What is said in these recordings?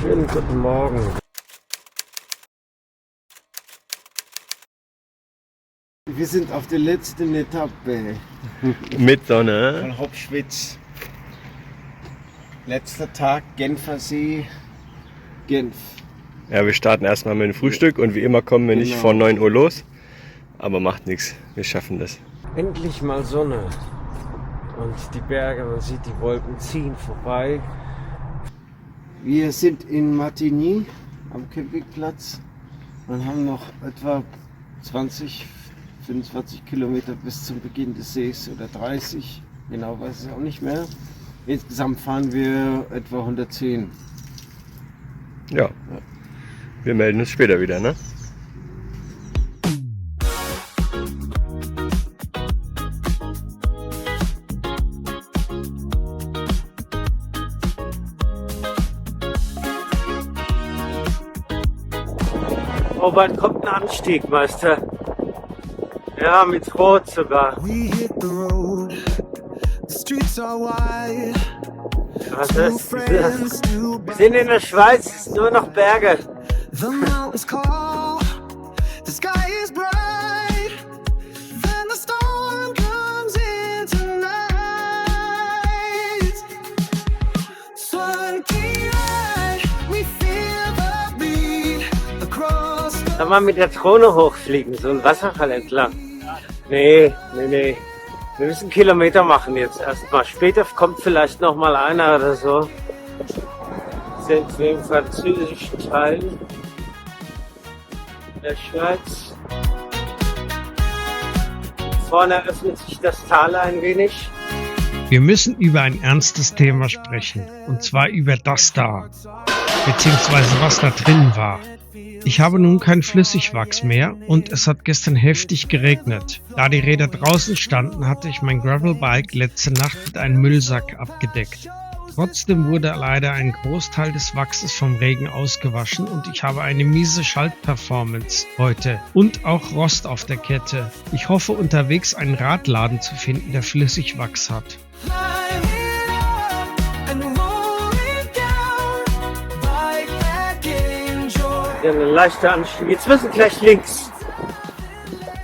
Schönen guten Morgen. Wir sind auf der letzten Etappe Mit Sonne. von Hopschwitz. Letzter Tag, Genfer See, Genf. Ja, wir starten erstmal mit dem Frühstück und wie immer kommen wir nicht Genau. vor 9 Uhr los. Aber macht nichts, wir schaffen das. Endlich mal Sonne. Und die Berge, man sieht die Wolken ziehen vorbei. Wir sind in Martigny am Campingplatz und haben noch etwa 25 Kilometer bis zum Beginn des Sees oder 30. Genau weiß ich auch nicht mehr. Insgesamt fahren wir etwa 110. Ja, wir melden uns später wieder, ne? Oh, bald kommt ein Anstieg, Meister. Ja, mit Rot sogar. We hit the road, the streets are wide. Was Two ist friends, das? two Wir sind in der Schweiz, es sind nur noch Berge. The mountains call, the sky is bright. Then the storm comes in tonight. Swanky ride, we feel the beat across the Dann mal mit der Drohne hochfliegen, so ein Wasserfall entlang. Nee. Wir müssen Kilometer machen jetzt erstmal. Später kommt vielleicht noch mal einer oder so. Wir sind im französischen Teil der Schweiz. Vorne öffnet sich das Tal ein wenig. Wir müssen über ein ernstes Thema sprechen, und zwar über das da, beziehungsweise was da drin war. Ich habe nun kein Flüssigwachs mehr und es hat gestern heftig geregnet. Da die Räder draußen standen, hatte ich mein Gravelbike letzte Nacht mit einem Müllsack abgedeckt. Trotzdem wurde leider ein Großteil des Wachses vom Regen ausgewaschen und ich habe eine miese Schaltperformance heute und auch Rost auf der Kette. Ich hoffe unterwegs einen Radladen zu finden, der Flüssigwachs hat. climb it up and roll it down. Bikepack enjoy. Ja, ein leichter Anstieg. Jetzt müssen wir gleich links.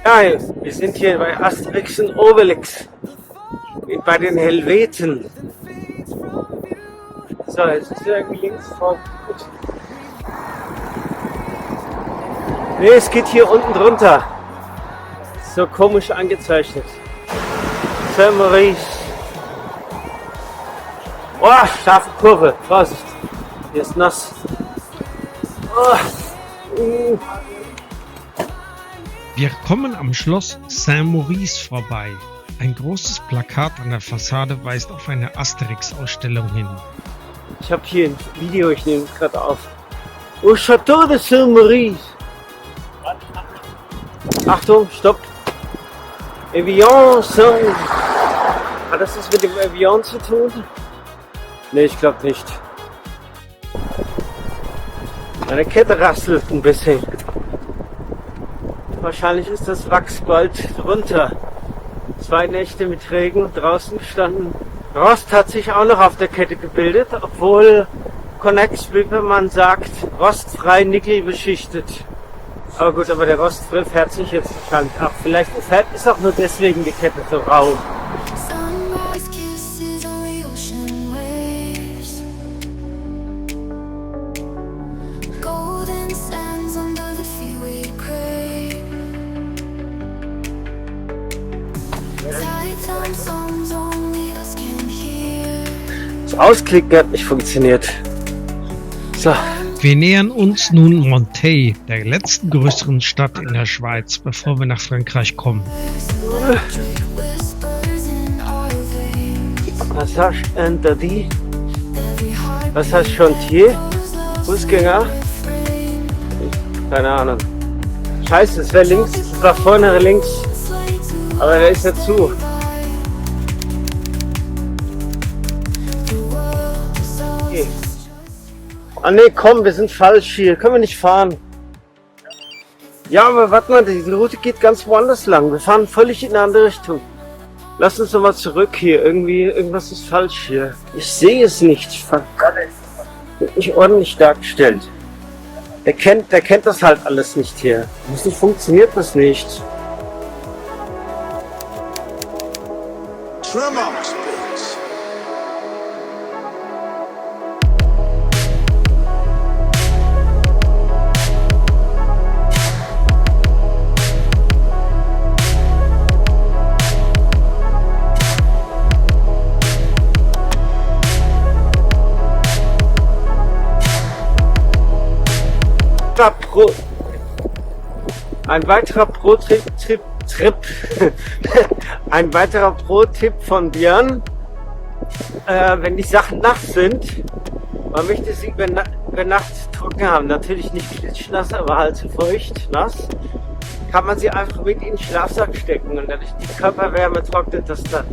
Ja, wir sind hier bei Asterix und Obelix. Bei den Helveten. So, jetzt ist irgendwie links vor. Gut. Nee, es geht hier unten drunter. So komisch angezeichnet. Saint-Maurice. Oh, scharfe Kurve. Vorsicht. Hier ist nass. Oh. Wir kommen am Schloss Saint-Maurice vorbei. Ein großes Plakat an der Fassade weist auf eine Asterix-Ausstellung hin. Ich habe hier ein Video, ich nehme es gerade auf. Au Château de Saint-Maurice. Achtung, stopp. Evian Saint. Hat das was mit dem Evian zu tun? Nee, ich glaube nicht. Meine Kette rastelt ein bisschen. Wahrscheinlich ist das Wachs bald runter. 2 Nächte mit Regen draußen gestanden. Rost hat sich auch noch auf der Kette gebildet, obwohl Connex Wippermann sagt, rostfrei Nickel beschichtet. Aber gut, aber der Rostfrei fährt sich jetzt wahrscheinlich ab. Vielleicht ist auch nur deswegen die Kette so rau. Sunrise kisses on the ocean waves. Golden sands under the feet we crave. Titan songs only us can hear. Das Ausklicken hat nicht funktioniert. So, Wir nähern uns nun Monteil, der letzten größeren Stadt in der Schweiz, bevor wir nach Frankreich kommen. Whispers in our veins. Passage interdit. Every heart Was heißt Chantier? knows love's Fußgänger? refrain. Keine Ahnung. Scheiße, es wäre links, es war vorne links. It's way too Aber der ist ja zu. high. The world is Okay. ours. Ah nee, komm, wir sind falsch hier. Können wir nicht fahren. Ja, aber warte mal, die Route geht ganz woanders lang. Wir fahren völlig in eine andere Richtung. Lass uns nochmal zurück hier. Irgendwas ist falsch hier. Ich sehe es nicht. Verdammt. Wird nicht ordentlich dargestellt. Der kennt das halt alles nicht hier. Wieso funktioniert das nicht? Ein weiterer ein weiterer Pro-Tipp von Björn, wenn die Sachen nass sind, man möchte sie über Nacht trocken haben, natürlich nicht klitschnass, aber halt so feucht, nass, kann man sie einfach mit in den Schlafsack stecken und dadurch die Körperwärme trocknet das dann.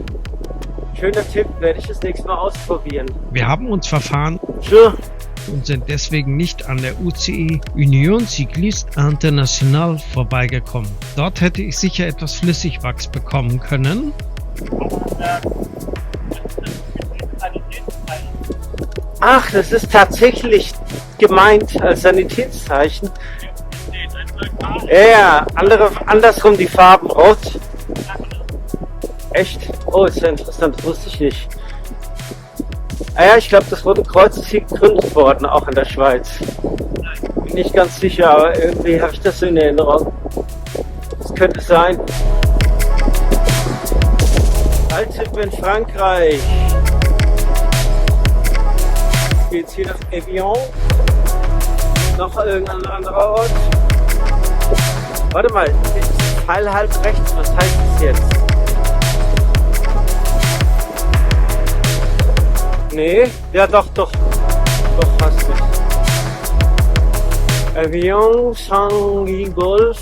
Schöner Tipp, werde ich das nächste Mal ausprobieren. Wir haben uns verfahren Tschö. und sind deswegen nicht an der UCI Union Cycliste International vorbeigekommen. Dort hätte ich sicher etwas Flüssigwachs bekommen können. Ach, das ist tatsächlich gemeint als Sanitätszeichen. Ja, andersrum die Farben rot. Echt? Oh, ist ja interessant, das wusste ich nicht. Ah ja, ich glaube, das Rote Kreuz ist hier gegründet worden, auch in der Schweiz. Bin nicht ganz sicher, aber irgendwie habe ich das so in Erinnerung. Das könnte sein. Alltipp in Frankreich. Geht's hier nach Evian? Noch irgendein anderer Ort? Warte mal, Pfeil halb rechts, was heißt das jetzt? Nee, ja doch fast nicht. Avion, Changi Golf,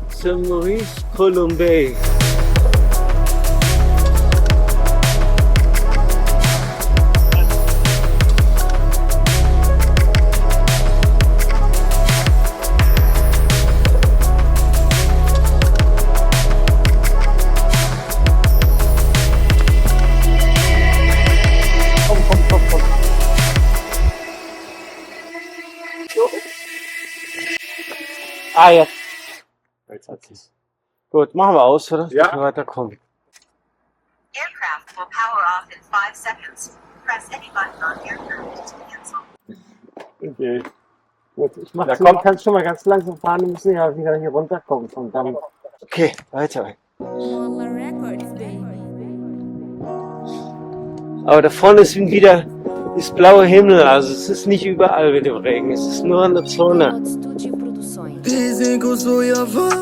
Saint-Maurice, Colombey. Ah, jetzt. Jetzt hat sie's. Gut, machen wir aus, oder? Ja. Dass wir weiterkommen. Aircraft will power off in 5 seconds. Press any button on aircraft to cancel. Okay. Gut, ich mach Ja, so, komm. du kannst schon mal ganz langsam fahren, wir müssen ja wieder hier runterkommen und dann. Okay, weiter. Aber da vorne ist wieder das blaue Himmel, also es ist nicht überall mit dem Regen, es ist nur eine Zone.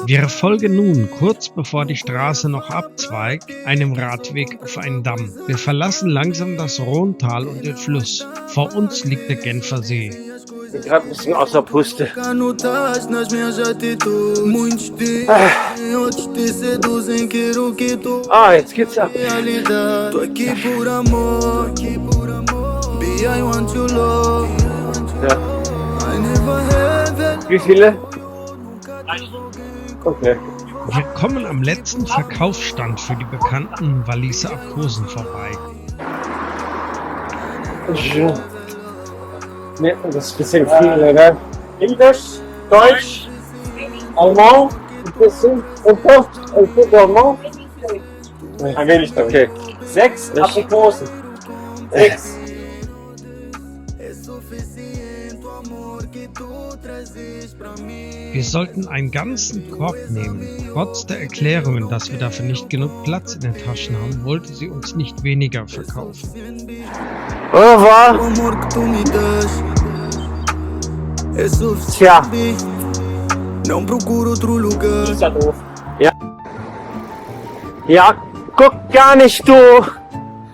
Wir folgen nun, kurz bevor die Straße noch abzweigt, einem Radweg auf einen Damm. Wir verlassen langsam das Rhontal und den Fluss. Vor uns liegt der Genfer See. Ich bin gerade ein bisschen außer Puste. Ah, jetzt geht's ab. Ja. Wie viele? Okay. Wir kommen am letzten Verkaufsstand für die bekannten Walliser Aprikosen vorbei. Ne, das ist ein bisschen viel, oder? Englisch, Deutsch, Allemand, ein bisschen, und Allemand. Ein wenig Deutsch. Okay. 6 Das- Aprikosen. 6. Wir sollten einen ganzen Korb nehmen. Trotz der Erklärungen, dass wir dafür nicht genug Platz in den Taschen haben, wollte sie uns nicht weniger verkaufen. Au revoir. Tja, Não procuro outro lugar. Ist ja doof. ja, guck gar nicht, du.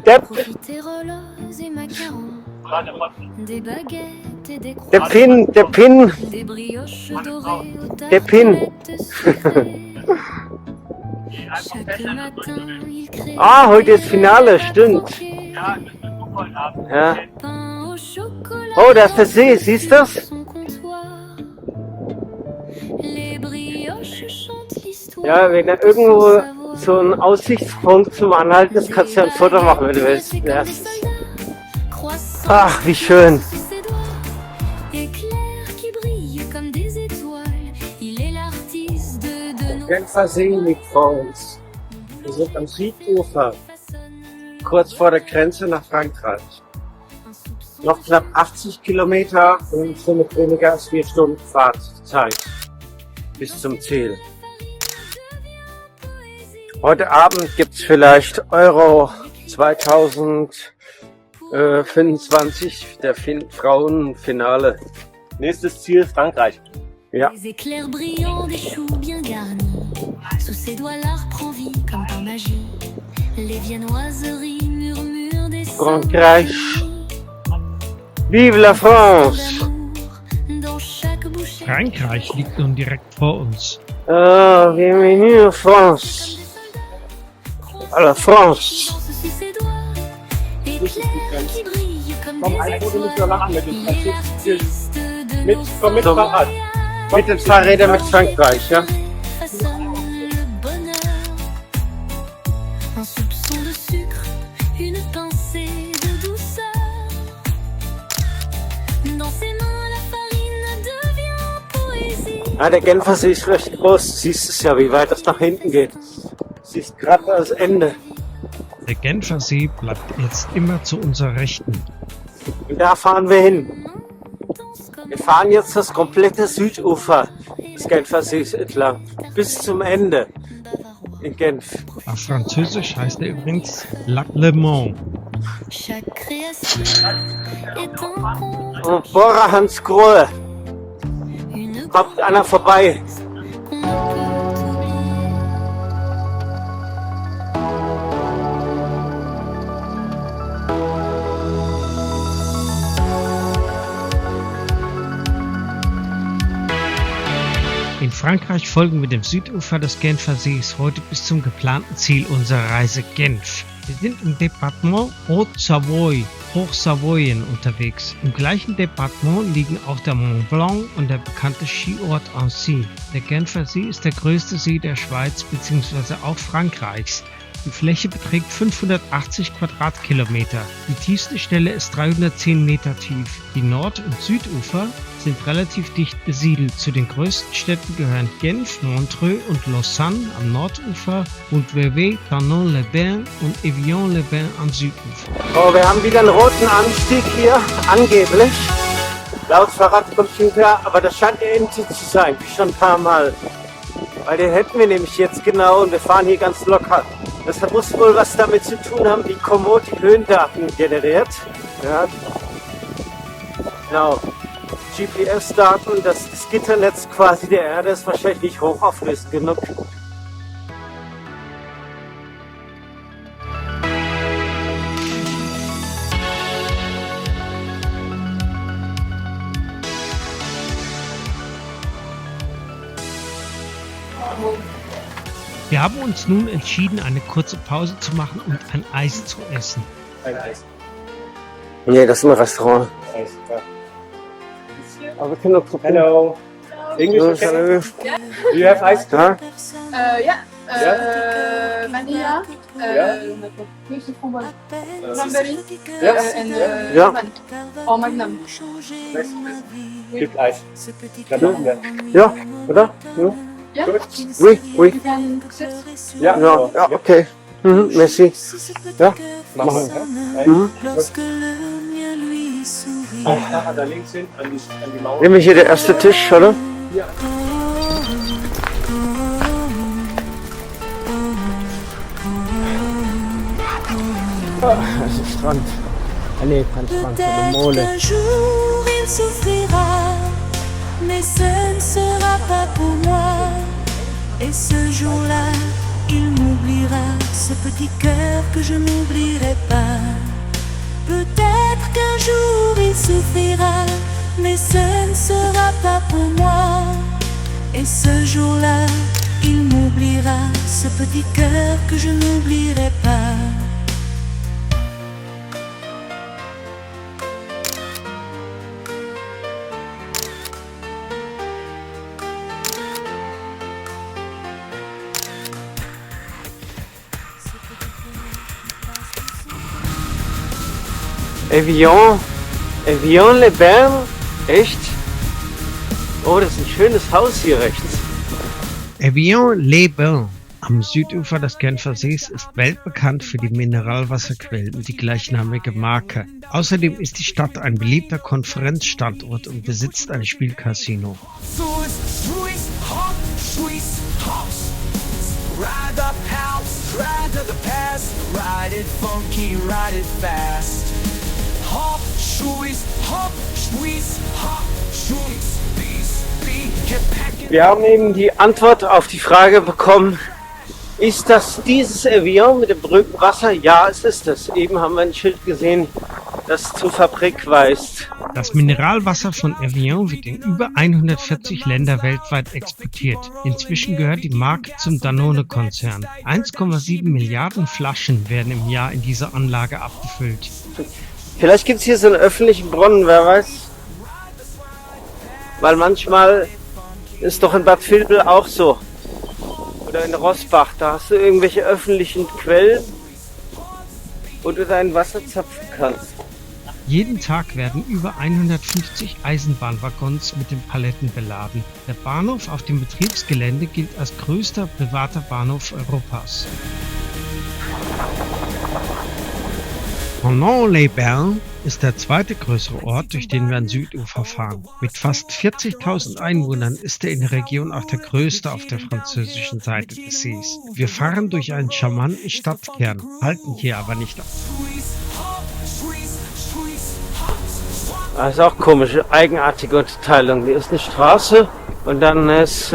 Profiteroles et macarons, des baguettes et des Der croissants, Pin. des brioches dorées aux Der Pin. tartelettes sucrées. Chaque matin, il crée Ah, heute ist Finale, stimmt. Ja. pain au chocolat. Oh, da ist der See, siehst du das? Son comptoir. Les brioches chantent l'histoire. Ja, wenn da irgendwo so ein Aussichtspunkt zum Anhalten ist, kannst du ja ein Foto machen, wenn du willst. Ja. Ach, wie schön. Genfer See liegt vor uns. Wir sind am Südufer, kurz vor der Grenze nach Frankreich. Noch knapp 80 Kilometer und somit weniger als 4 Stunden Fahrtzeit bis zum Ziel. Heute Abend gibt's vielleicht Euro 2025, der Frauenfinale. Nächstes Ziel Frankreich. Ja, Les éclairs brillants des choux bien garnis. Sous ses doigts l'art prend vie comme par magie. Les viennoiseries murmurent des Frankreich. Vive la France! dans chaque bouchée. Frankreich liegt nun direkt vor uns. Ah, bienvenue en France. À la France. Sous ses doigts, éclairs qui brillent comme Komm, des ein Foto müssen wir machen mit dem étoiles. Les artistes de nos Komm mit Fahrrad. Mit den Fahrrädern mit Frankreich, ja? façonnent le bonheur. Un soupçon de sucre, une pincée de douceur. Dans ses mains, la farine devient poésie. Ah, der Genfer See ist recht groß. Du siehst es ja, wie weit das nach hinten geht. Siehst gerade das Ende. Der Genfer See bleibt jetzt immer zu unserer Rechten. Und da fahren wir hin. Wir fahren jetzt das komplette Südufer des Genfer Sees entlang. Bis zum Ende in Genf. Auf Französisch heißt er übrigens Lac Le Mans. Chaque création est un conte, Und Bora Hans Grohe. une Kommt einer vorbei. qu'on ne peut oublier. In Frankreich folgen wir dem Südufer des Genfer Sees heute bis zum geplanten Ziel unserer Reise Genf. Wir sind im Departement Haute-Savoie, Hochsavoyen unterwegs. Im gleichen Departement liegen auch der Mont Blanc und der bekannte Skiort Annecy. Der Genfer See ist der größte See der Schweiz bzw. auch Frankreichs. Die Fläche beträgt 580 Quadratkilometer. Die tiefste Stelle ist 310 Meter tief. Die Nord- und Südufer sind relativ dicht besiedelt. Zu den größten Städten gehören Genf, Montreux und Lausanne am Nordufer und Vevey, Thonon-les-Bains und Evian-les-Bains am Südufer. Oh, wir haben wieder einen roten Anstieg hier, angeblich. Laut Fahrradcomputer, aber das scheint ähnlich zu sein, wie schon ein paar Mal. Weil den hätten wir nämlich jetzt genau und wir fahren hier ganz locker. Das muss wohl was damit zu tun haben, wie Komoot die Höhendaten generiert. Ja. Genau. GPS-Daten, das Gitternetz quasi der Erde ist wahrscheinlich nicht hochauflösend genug. Wir haben uns nun entschieden, eine kurze Pause zu machen und ein Eis zu essen. Ein Eis. Nee, das ist ein Restaurant. Eis, ja. Aber wir können doch probieren. Hello. English, okay? Hallo. Do you have ice? Ja? Vanilla, cranberry, Ja. lemon, or magnum. Gibt Eis. Da dürfen wir. Ja, oder? Ja. Yeah, Oui, oui. you can sit. Ja, Ja, ja, okay. Mhm, merci. Ja, Machen wir. mhm. Ah, da links hin an die Mauer. Nehmen wir hier der erste Tisch, oder? Ja. Das ist Strand. Ah, nee, kein Strand, eine Mole. Peut-être qu'un jour il souffrira, mais ce ne sera pas pour moi. Et ce jour-là, il m'oubliera, ce petit cœur que je n'oublierai pas. Peut-être qu'un jour il souffrira, mais ce ne sera pas pour moi. Et ce jour-là, il m'oubliera, ce petit cœur que je n'oublierai pas. Evian-les-Bains? Echt? Oh, das ist ein schönes Haus hier rechts. Evian-les-Bains am Südufer des Genfer Sees ist weltbekannt für die Mineralwasserquellen und die gleichnamige Marke. Außerdem ist die Stadt ein beliebter Konferenzstandort und besitzt ein Spielcasino. Ride the house, ride to the past, ride it funky, ride it fast. Hop, shoes, these Wir haben eben die Antwort auf die Frage bekommen, ist das dieses Evian mit dem berühmten Wasser? Ja, es ist es. Eben haben wir ein Schild gesehen, das zur Fabrik weist. Das Mineralwasser von Evian wird in über 140 Länder weltweit exportiert. Inzwischen gehört die Marke zum Danone-Konzern. 1,7 Milliarden Flaschen werden im Jahr in dieser Anlage abgefüllt. Vielleicht gibt es hier so einen öffentlichen Brunnen, wer weiß. Weil manchmal ist doch in Bad Vilbel auch so. Oder in Rossbach, da hast du irgendwelche öffentlichen Quellen, wo du dein Wasser zapfen kannst. Jeden Tag werden über 150 Eisenbahnwaggons mit den Paletten beladen. Der Bahnhof auf dem Betriebsgelände gilt als größter privater Bahnhof Europas. Thonon-les-Bains ist der zweite größere Ort, durch den wir an Südufer fahren. Mit fast 40.000 Einwohnern ist er in der Region auch der größte auf der französischen Seite des Sees. Wir fahren durch einen charmanten Stadtkern, halten hier aber nicht auf. Das ist auch komisch, eigenartige Unterteilung. Hier ist eine Straße und dann ist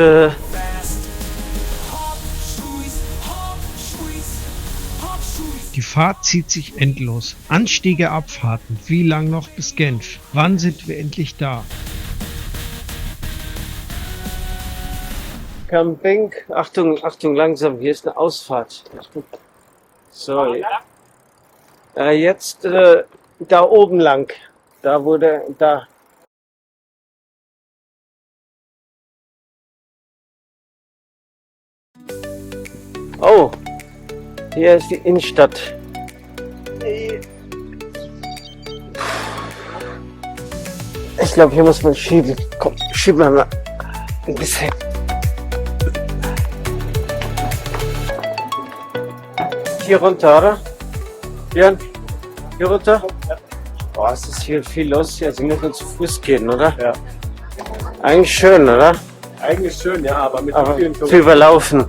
Die Fahrt zieht sich endlos. Anstiege, Abfahrten. Wie lang noch bis Genf? Wann sind wir endlich da? Camping. Achtung, Achtung, langsam. Hier ist eine Ausfahrt. So. Jetzt da oben lang. Da wurde da. Oh. Hier ist die Innenstadt. Ich glaube, hier muss man schieben. Komm, schieben wir mal ein bisschen. Hier runter, oder? Björn, hier runter? Boah, es ist hier viel los. Also wir müssen zu Fuß gehen, oder? Ja. Eigentlich schön, oder? Eigentlich schön, ja, aber mit Aber vielen zu überlaufen.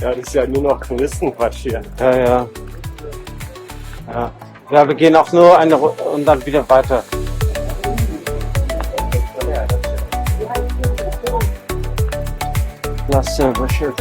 Ja, das ist ja nur noch Touristenquatsch hier. Ja. Ja, wir gehen auch nur eine Runde und dann wieder weiter. Klasse, schön.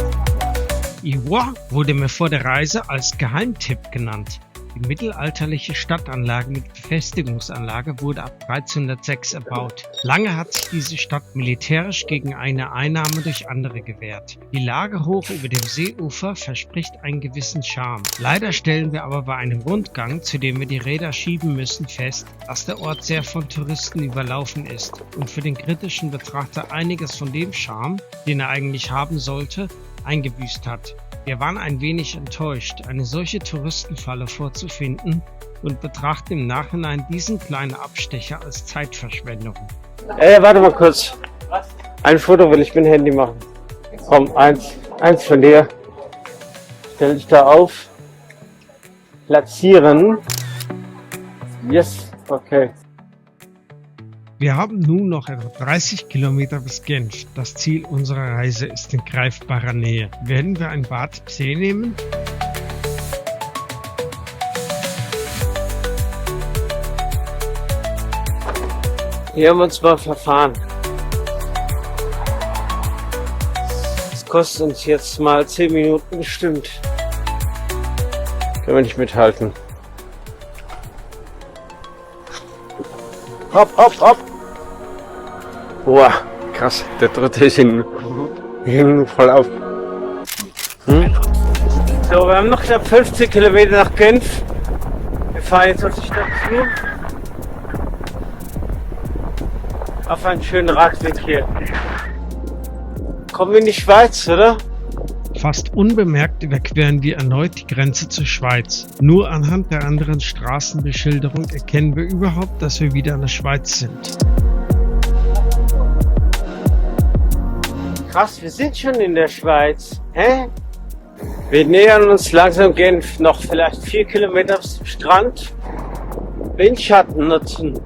Ivoire wurde mir vor der Reise als Geheimtipp genannt. Die mittelalterliche Stadtanlage mit Befestigungsanlage wurde ab 1306 erbaut. Lange hat sich diese Stadt militärisch gegen eine Einnahme durch andere gewehrt. Die Lage hoch über dem Seeufer verspricht einen gewissen Charme. Leider stellen wir aber bei einem Rundgang, zu dem wir die Räder schieben müssen, fest, dass der Ort sehr von Touristen überlaufen ist und für den kritischen Betrachter einiges von dem Charme, den er eigentlich haben sollte, eingebüßt hat. Wir waren ein wenig enttäuscht, eine solche Touristenfalle vorzufinden und betrachten im Nachhinein diesen kleinen Abstecher als Zeitverschwendung. Warte mal kurz. Ein Foto will ich mit dem Handy machen. Komm, eins von dir. Stell dich da auf. Platzieren. Yes, okay. Wir haben nun noch etwa 30 Kilometer bis Genf. Das Ziel unserer Reise ist in greifbarer Nähe. Werden wir ein Bad im See nehmen? Hier haben wir uns mal verfahren. Das kostet uns jetzt mal 10 Minuten bestimmt. Können wir nicht mithalten. Hopp, hopp, hopp. Boah, krass. Der dritte ist hinten voll auf. So, wir haben noch knapp 15 Kilometer nach Genf. Wir fahren jetzt auf die Stadt zu. Auf einen schönen Radweg hier. Kommen wir in die Schweiz, oder? Fast unbemerkt überqueren wir erneut die Grenze zur Schweiz. Nur anhand der anderen Straßenbeschilderung erkennen wir überhaupt, dass wir wieder in der Schweiz sind. Krass, wir sind schon in der Schweiz. Hä? Wir nähern uns langsam Genf. Noch vielleicht 4 Kilometer zum Strand. Windschatten nutzen.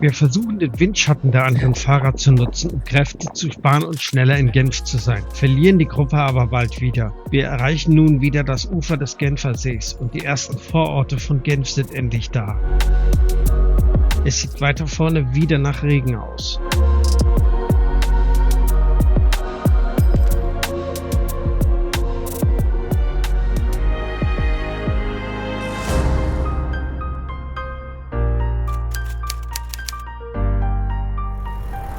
Wir versuchen den Windschatten der anderen Fahrer zu nutzen, um Kräfte zu sparen und schneller in Genf zu sein, verlieren die Gruppe aber bald wieder. Wir erreichen nun wieder das Ufer des Genfersees und die ersten Vororte von Genf sind endlich da. Es sieht weiter vorne wieder nach Regen aus.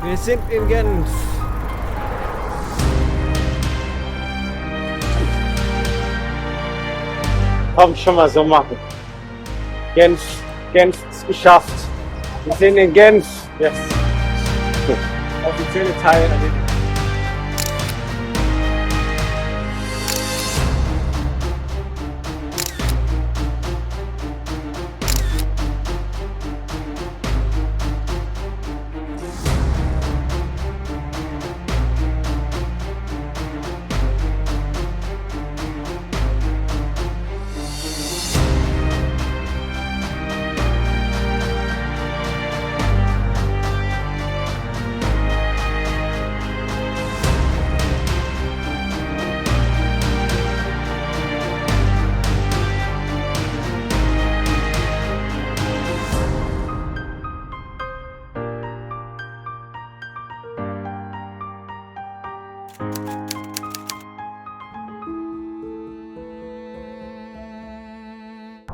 Wir sind in Genf. Komm, schon mal so machen. Genf ist geschafft. Wir sind in Genf. Yes. Offizielle Teil erledigt.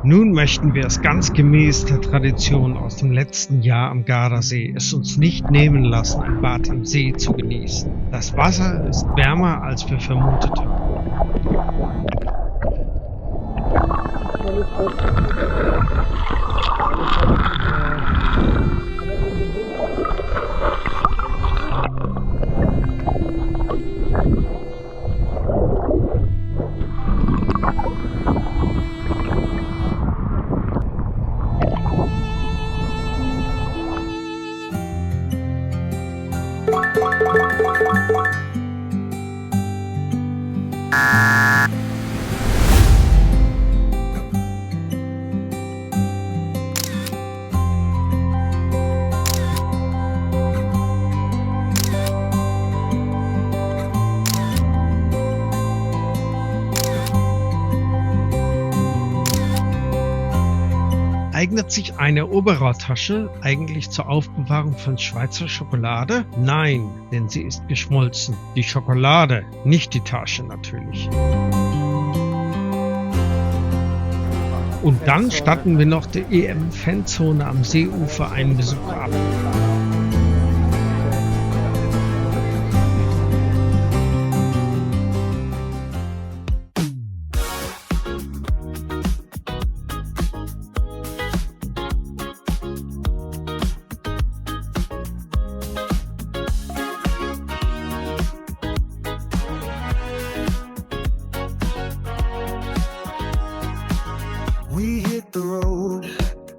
Nun möchten wir es ganz gemäß der Tradition aus dem letzten Jahr am Gardasee es uns nicht nehmen lassen, ein Bad im See zu genießen. Das Wasser ist wärmer, als wir vermutet haben. Eignet sich eine Oberrohrtasche eigentlich zur Aufbewahrung von Schweizer Schokolade? Nein, denn sie ist geschmolzen. Die Schokolade, nicht die Tasche natürlich. Und dann statten wir noch der EM-Fanzone am Seeufer einen Besuch ab.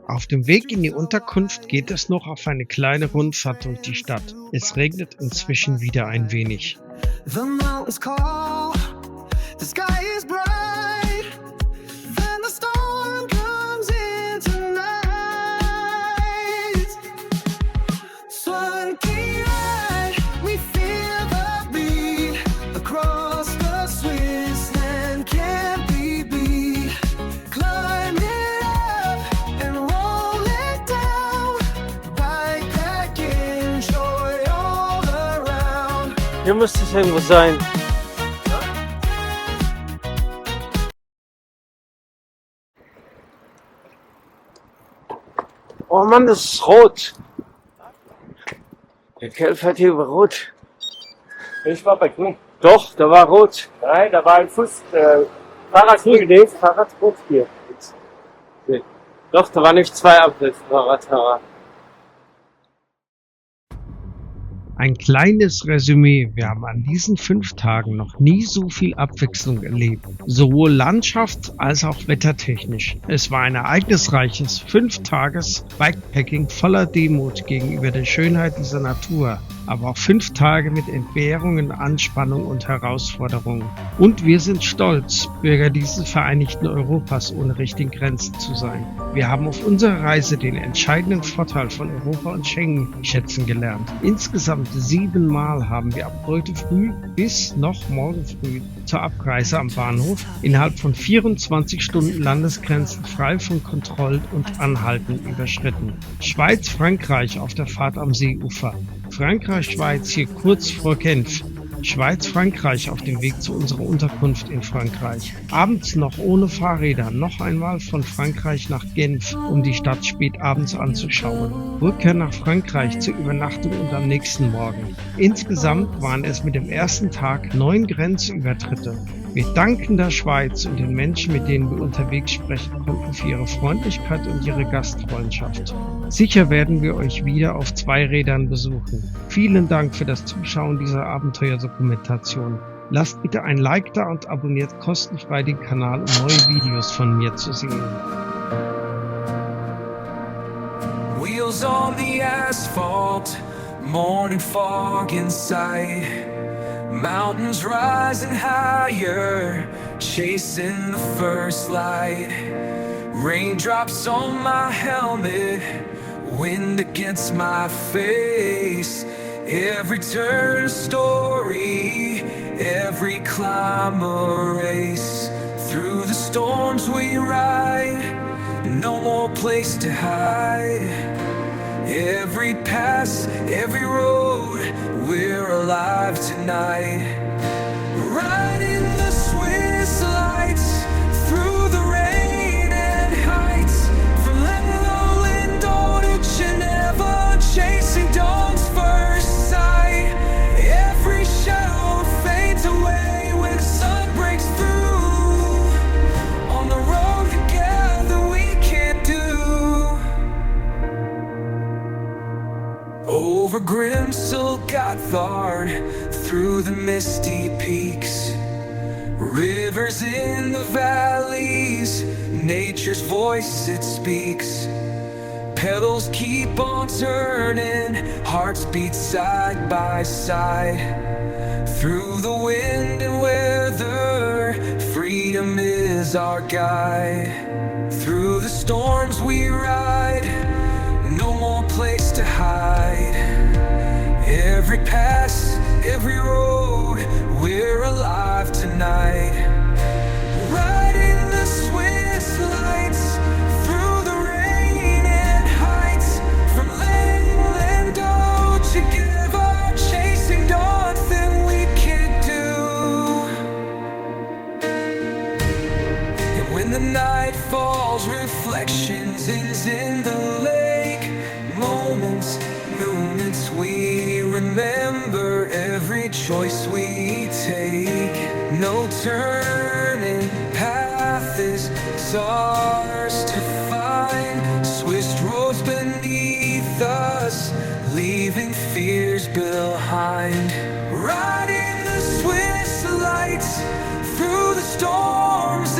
Auf dem Weg in die Unterkunft geht es noch auf eine kleine Rundfahrt durch die Stadt. Es regnet inzwischen wieder ein wenig. The mountains call, the sky is bright, then the storm comes in tonight. Swanky ride, we feel the beat across the Swiss land can't be beat. Climb it up and roll it down, bike enjoy all around. Hier müsste es irgendwo sein. Oh Mann, das ist rot. Der Kerl fährt hier über rot. Ich war bei grün. Doch, da war rot. Nein, da war ein Fahrradrot hier. Nee. Doch, da waren nicht 2 Fahrradfahrer. Ein kleines Resümee. Wir haben an diesen 5 Tagen noch nie so viel Abwechslung erlebt. Sowohl landschafts- als auch wettertechnisch. Es war ein ereignisreiches 5 Tages Bikepacking voller Demut gegenüber der Schönheit dieser Natur. aber auch 5 Tage mit Entbehrungen, Anspannung und Herausforderungen. Und wir sind stolz, Bürger dieses vereinigten Europas ohne richtigen Grenzen zu sein. Wir haben auf unserer Reise den entscheidenden Vorteil von Europa und Schengen schätzen gelernt. Insgesamt 7 Mal haben wir ab heute früh bis noch morgen früh zur Abreise am Bahnhof innerhalb von 24 Stunden Landesgrenzen frei von Kontrollen und Anhalten überschritten. Schweiz, Frankreich auf der Fahrt am Seeufer. Frankreich, Schweiz hier kurz vor Genf. Schweiz, Frankreich auf dem Weg zu unserer Unterkunft in Frankreich. Abends noch ohne Fahrräder noch einmal von Frankreich nach Genf, um die Stadt spät abends anzuschauen. Rückkehr nach Frankreich zur Übernachtung und am nächsten Morgen. Insgesamt waren es mit dem ersten Tag 9 Grenzübertritte. Wir danken der Schweiz und den Menschen, mit denen wir unterwegs sprechen konnten, für ihre Freundlichkeit und ihre Gastfreundschaft. Sicher werden wir euch wieder auf 2 Rädern besuchen. Vielen Dank für das Zuschauen dieser Abenteuerdokumentation. Lasst bitte ein Like da und abonniert kostenfrei den Kanal, um neue Videos von mir zu sehen. Wheels on the asphalt, morning fog in sight. Mountains rising higher, chasing the first light. Raindrops on my helmet, wind against my face. Every turn a story, every climb a race. Through the storms we ride, no more place to hide. Every pass, every road, we're alive tonight. Riding the Swiss lights, through the rain and heights. From Lenlo to Geneva, chasing dawn's first sight. Every shadow fades away when the sun breaks through. On the road together we can't do. Over Grimsel, Gotthard, through the misty peaks. Rivers in the valleys, nature's voice it speaks. Pedals keep on turning, hearts beat side by side. Through the wind and weather, freedom is our guide. Through the storms we ride, no more place to hide. Every pass, every road, we're alive tonight. Riding the Swiss lights, through the rain and heights. From Lando to Geneva, chasing nothing we can't do. And when the night falls, reflections is in the lake. Moments we remember, every choice we take. No turning path is ours to find. Swiss roads beneath us, leaving fears behind. Riding the Swiss lights, through the storms